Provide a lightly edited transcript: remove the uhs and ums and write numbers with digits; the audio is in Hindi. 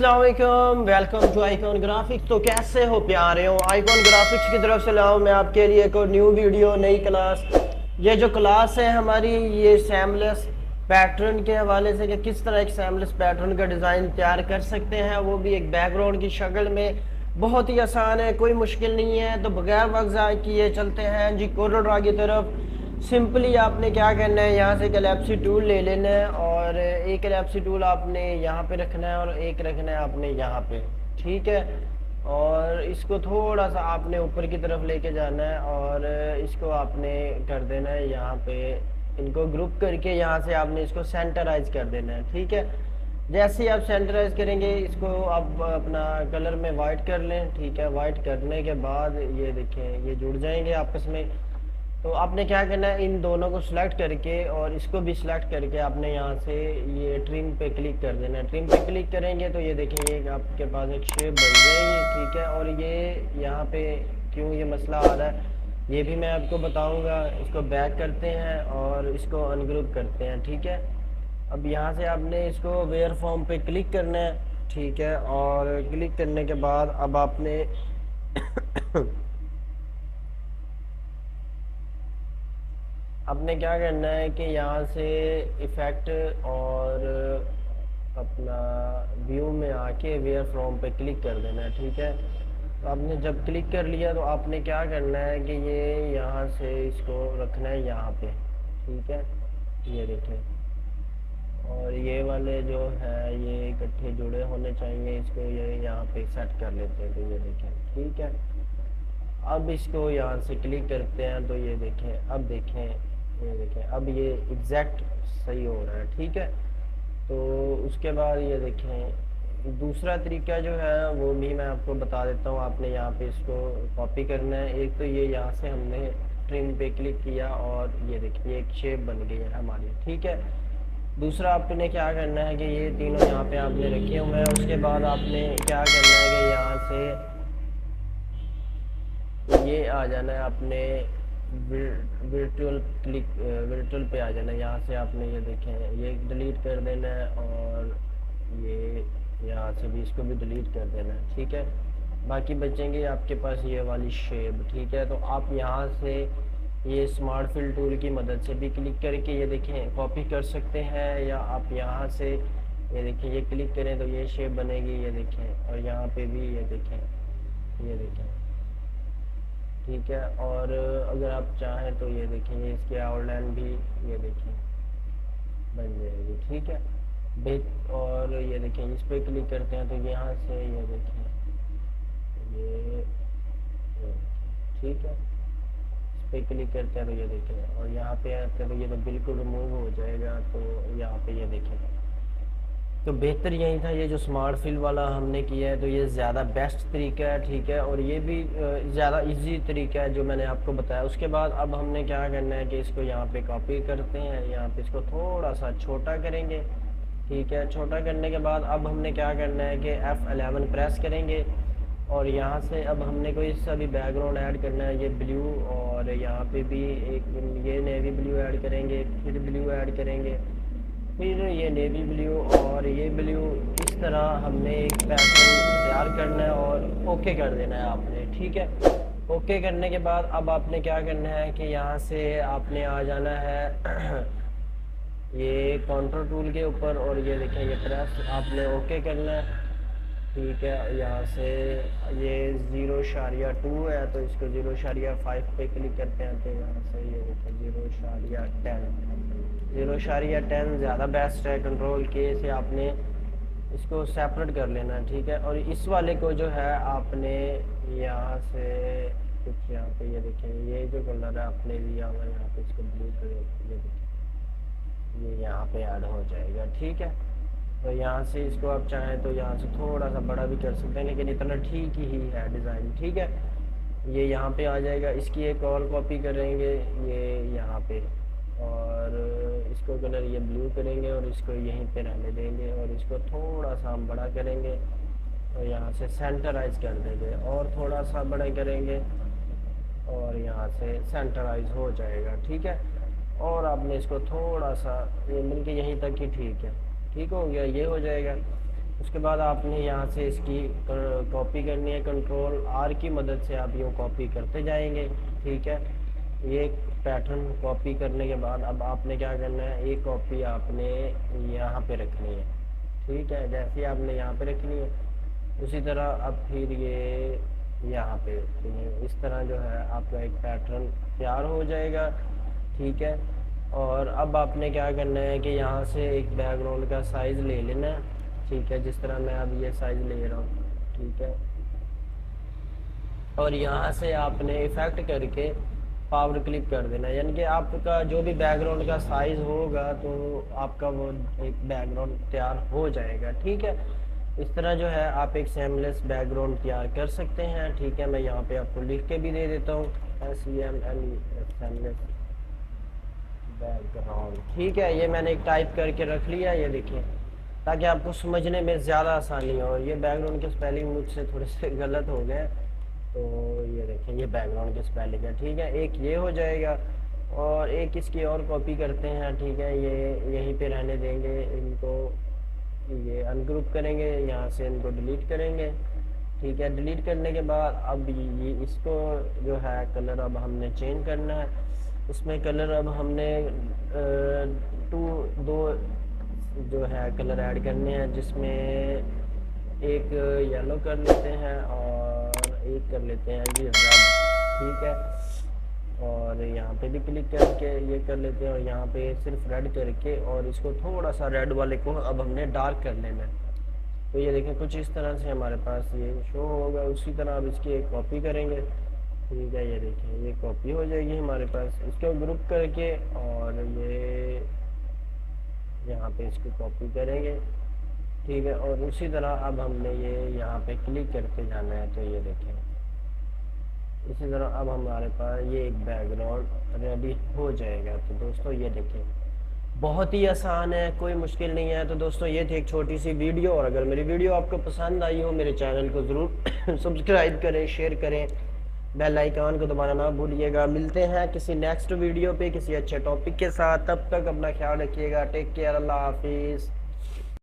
अस्सलाम वालेकुम, वेलकम टू आइकॉन ग्राफिक्स। तो कैसे हो प्यारे हो? आइकॉन ग्राफिक्स की तरफ से लाऊं मैं आपके लिए एक और न्यू वीडियो, नई क्लास। ये जो क्लास है हमारी, ये सैमलेस पैटर्न के हवाले से कि किस तरह एक सैमलेस पैटर्न का डिज़ाइन तैयार कर सकते हैं, वो भी एक बैकग्राउंड की शक्ल में। बहुत ही आसान है, कोई मुश्किल नहीं है। तो बगैर वक्त ज़ाय किए चलते हैं जी कोड ड्रा की तरफ। सिंपली आपने क्या करना है, यहाँ से एक एलिप्सी टूल ले लेना है और एक एलिप्सी टूल आपने यहाँ पे रखना है और एक रखना है आपने यहाँ पे। ठीक है, और इसको थोड़ा सा आपने ऊपर की तरफ लेके जाना है और इसको आपने कर देना है यहाँ पे। इनको ग्रुप करके यहाँ से आपने इसको सेंटराइज कर देना है। ठीक है, जैसे ही आप सेंटराइज करेंगे इसको आप अपना कलर में वाइट कर लें। ठीक है, वाइट करने के बाद ये देखें ये जुड़ जाएंगे आपस में। तो आपने क्या करना है, इन दोनों को सिलेक्ट करके और इसको भी सिलेक्ट करके आपने यहाँ से ये ट्रिम पे क्लिक कर देना है। ट्रिम पे क्लिक करेंगे तो ये देखें ये आपके पास एक शेप बन जाएगी। ठीक है, और ये यहाँ पे क्यों ये मसला आ रहा है ये भी मैं आपको बताऊंगा। इसको बैक करते हैं और इसको अनग्रुप करते हैं। ठीक है, अब यहाँ से आपने इसको वेयर फॉर्म पे क्लिक करना है। ठीक है, और क्लिक करने के बाद अब आपने आपने क्या करना है कि यहाँ से इफ़ेक्ट और अपना व्यू में आके वेयर फ्रॉम पे क्लिक कर देना है। ठीक है, तो आपने जब क्लिक कर लिया तो आपने क्या करना है कि ये यहाँ से इसको रखना है यहाँ पे। ठीक है, ये देखें, और ये वाले जो है ये इकट्ठे जुड़े होने चाहिए। इसको ये यहाँ पे सेट कर लेते हैं, तो ये देखें। ठीक है, अब इसको यहाँ से क्लिक करते हैं तो ये देखें, अब देखें ये देखें, अब ये एग्जैक्ट सही हो रहा है। ठीक है, तो उसके बाद ये देखें दूसरा तरीका जो है वो भी मैं आपको बता देता हूँ। आपने यहाँ पे इसको कॉपी करना है। एक तो ये यहाँ से हमने ट्रिम पे क्लिक किया और ये देखिए एक शेप बन गई है हमारी। ठीक है, दूसरा आपने क्या करना है कि ये तीनों यहाँ पे आपने रखे हुए हैं। उसके बाद आपने क्या करना है कि यहाँ से ये आ जाना है आपने वर्चुअल पे आ जाना है। यहाँ से आपने ये देखें ये डिलीट कर देना है और ये यहाँ से भी इसको भी डिलीट कर देना है। ठीक है, बाकी बचेंगे आपके पास ये वाली शेप। ठीक है, तो आप यहाँ से ये स्मार्ट फिल टूल की मदद से भी क्लिक करके ये देखें कॉपी कर सकते हैं, या आप यहाँ से ये देखें ये क्लिक करें तो ये शेप बनेगी। ये देखें, और यहाँ पे भी ये देखें, ये देखें। ठीक है, और अगर आप चाहें तो ये देखेंगे इसकी आउटलाइन भी ये देखें बन जाएगी। ठीक है, और ये देखें इस पर क्लिक करते हैं तो यहाँ से ये देखें ये ठीक है, इस पर क्लिक करते हैं तो ये देखें, और यहाँ पे आते हैं तो ये तो बिल्कुल रिमूव हो जाएगा। तो यहाँ पे ये देखें, तो बेहतर यही था ये जो स्मार्ट फिल वाला हमने किया है, तो ये ज़्यादा बेस्ट तरीका है। ठीक है, और ये भी ज़्यादा इजी तरीका है जो मैंने आपको बताया। उसके बाद अब हमने क्या करना है कि इसको यहाँ पे कॉपी करते हैं, यहाँ पे इसको थोड़ा सा छोटा करेंगे। ठीक है, छोटा करने के बाद अब हमने क्या करना है कि F11 प्रेस करेंगे और यहाँ से अब हमने कोई सा भी बैकग्राउंड ऐड करना है। ये ब्लू, और यहाँ पे भी एक ये नेवी ब्लू ऐड करेंगे, फिर ब्लू ऐड करेंगे, फिर ये नेवी ब्लू और ये ब्लू। इस तरह हमने एक पैटर्न तैयार करना है और ओके कर देना है आपने। ठीक है, ओके करने के बाद अब आपने क्या करना है कि यहाँ से आपने आ जाना है ये कंट्रोल टूल के ऊपर, और ये देखें ये प्रेस आपने ओके करना है। ठीक है, यहाँ से ये 0.2 है तो इसको 0.5 पे क्लिक करते हैं तो यहाँ से ये देखें 0.10 ज़्यादा बेस्ट है। कंट्रोल के से आपने इसको सेपरेट कर लेना है। ठीक है, और इस वाले को जो है आपने यहाँ से कुछ यहाँ पे ये देखें ये जो कलर है आपने लिया हुआ यहाँ पे इसको ब्लू कर ये देखें ये यहाँ पे ऐड हो जाएगा। ठीक है, तो यहाँ से इसको आप चाहें तो यहाँ से थोड़ा सा बड़ा भी कर सकते हैं, लेकिन इतना ठीक ही है डिज़ाइन। ठीक है, ये यहाँ पे आ जाएगा। इसकी एक और कॉपी करेंगे ये यहाँ पे, और इसको कलर ये ब्लू करेंगे और इसको यहीं पे रहने देंगे, और इसको थोड़ा सा हम बड़ा करेंगे और यहाँ से सेंटराइज कर देंगे, और थोड़ा सा बड़ा करेंगे और यहाँ से सेंटराइज हो जाएगा। ठीक है, और आपने इसको थोड़ा सा ये मिल के यहीं तक ही ठीक है, ठीक हो गया, ये हो जाएगा। उसके बाद आपने यहाँ से इसकी कॉपी करनी है, कंट्रोल आर की मदद से आप यूँ कॉपी करते जाएंगे। ठीक है, ये पैटर्न कॉपी करने के बाद अब आपने क्या करना है, एक कॉपी आपने यहाँ पे रखनी है। ठीक है, जैसे आपने यहाँ पे रखनी है उसी तरह अब फिर ये यहाँ पे, तो इस तरह जो है आपका एक पैटर्न तैयार हो जाएगा। ठीक है, और अब आपने क्या करना है कि यहाँ से एक बैकग्राउंड का साइज़ ले लेना है। ठीक है, जिस तरह मैं अब ये साइज़ ले रहा हूँ। ठीक है, और यहाँ से आपने इफ़ेक्ट करके पावर क्लिक कर देना, यानी कि आपका जो भी बैकग्राउंड का साइज़ होगा तो आपका वो एक बैकग्राउंड तैयार हो जाएगा। ठीक है, इस तरह जो है आप एक सेमलेस बैकग्राउंड तैयार कर सकते हैं। ठीक है, मैं यहाँ पे आपको लिख के भी दे देता हूँ, सेमलेस बैकग्राउंड। ठीक है, ये मैंने एक टाइप करके रख लिया, ये देखिए, ताकि आपको समझने में ज़्यादा आसानी हो। ये बैकग्राउंड के स्पेलिंग मुझसे थोड़े से गलत हो गए, तो ये देखें ये बैकग्राउंड के स्पेलिंग है। ठीक है, एक ये हो जाएगा और एक इसकी और कॉपी करते हैं। ठीक है, ये यहीं पे रहने देंगे, इनको ये अनग्रुप करेंगे, यहाँ से इनको डिलीट करेंगे। ठीक है, डिलीट करने के बाद अब ये इसको जो है कलर अब हमने चेंज करना है। इसमें कलर अब हमने दो जो है कलर ऐड करने हैं, जिसमें एक येलो कर लेते हैं और एक कर लेते हैं जी रेड। ठीक है, और यहाँ पे भी क्लिक करके ये कर लेते हैं और यहाँ पे सिर्फ रेड करके और इसको थोड़ा सा रेड वाले को अब हमने डार्क कर लेना है। तो ये देखें कुछ इस तरह से हमारे पास ये शो होगा। उसी तरह अब इसकी एक कॉपी करेंगे। ठीक है, ये देखें ये कॉपी हो जाएगी हमारे पास। इसको ग्रुप करके और ये यहाँ पे इसको कॉपी करेंगे। ठीक है, और उसी तरह अब हमने ये यहाँ पे क्लिक करते जाना है। तो ये देखें इसी तरह अब हमारे पास ये एक बैकग्राउंड रेडी हो जाएगा। तो दोस्तों ये देखें बहुत ही आसान है, कोई मुश्किल नहीं है। तो दोस्तों ये थी एक छोटी सी वीडियो, और अगर मेरी वीडियो आपको पसंद आई हो मेरे चैनल को ज़रूर सब्सक्राइब करें, शेयर करें, बेल आइकन को दबाना ना भूलिएगा। मिलते हैं किसी नेक्स्ट वीडियो पे किसी अच्छे टॉपिक के साथ, तब तक अपना ख्याल रखिएगा। टेक केयर, अल्लाह हाफिज़।